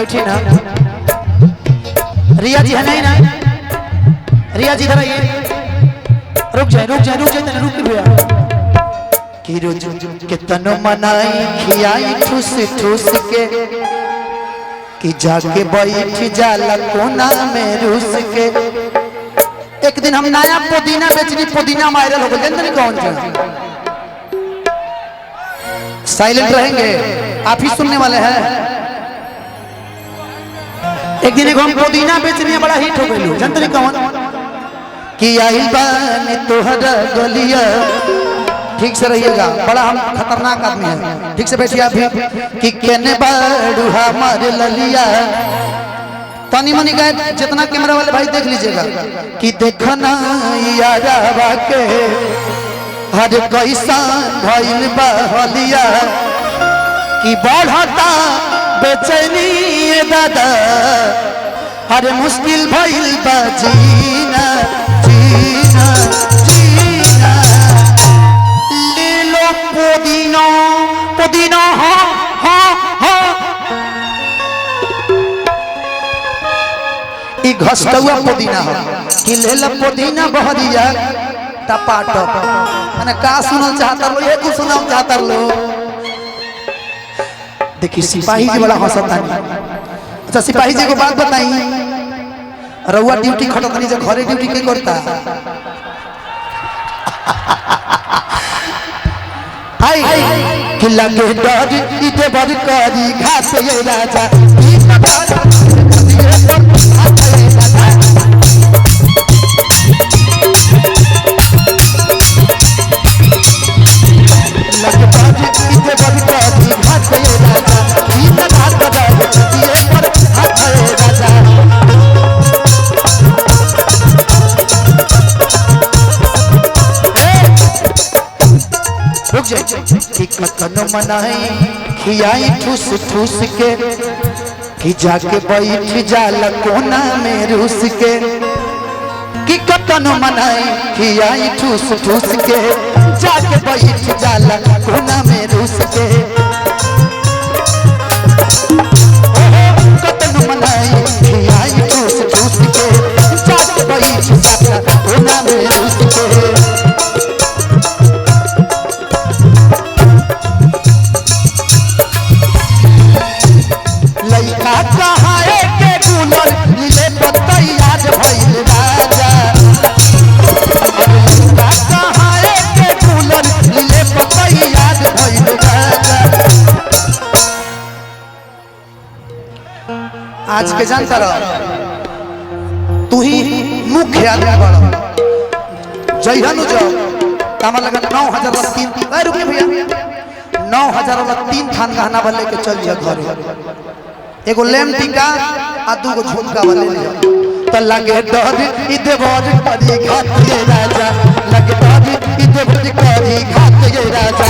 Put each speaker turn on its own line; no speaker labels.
बैठी ना रिया जी है नहीं ना रिया जी इधर आइए रुक जाए रुक भैया कि रोज कितनो मनाई खियाई ठूस ठूस के कि जाके बैठ जाला कोना में रूस के। एक दिन हम नया पुदीना बेचनी पुदीना वायरल हो गया नहीं कौन सा साइलेंट रहेंगे आप ही सुनने वाले हैं। एक दिन हम पुदीना बेचनी बड़ा हिट हो गई जानते नहीं कौन कि आई बानी तोहरा गलिया। ठीक से रहिएगा बड़ा हम खतरनाक आदमी है ठीक से बैठिए आप भी कि केने बाड़ू हमारे ललिया तनी मनी गाय जितना कैमरा वाले भाई देख लीजिएगा कि देखो ना यारा के हर कैसा भइल बहलिया कि बढ़ता बेचैनी दादा हर मुश्किल भइल बा जीना जीना जीना ले लो पुदीना पुदीना हाँ हाँ हाँ ई घसटुआ पुदीना हो कि ले लो पुदीना बहरिया टपाटप मैंने का सुनल चाहता लो ये कुछ सुनल चाहता लो। देखिए सिपाही जी बड़ा हंसता नहीं। अच्छा सिपाही जी को बात बताई रउआ ड्यूटी खटत नहीं जो घरे ड्यूटी के करता हाय कि लगे डर इते बड़ करी घास ये राजा ई पता कतनो मनाई खियाई ठूस ठूस के कि जाके बैठ जाला कोना में रूस के कि कतनो मनाई खियाई ठूस ठूस के जाके बैठ जाला कोना में रूस के। कतनो मनाई खियाई ठूस ठूस के जाके बैठ जाला कोना में रूस के। आज के जानता रह तू ही मुख्य आदमी बड़ा जयहन जाओ कामा लगा 9,000 वाला 3 रुपये भैया 9,000 वाला 3 थान गहना वाले के चल जा घरे एगो लेम टीका आ दूगो झुमका वाले ले त लगे डर इते बड़ करी घात ये राजा लगे डर इते बड़ करी घात ये राजा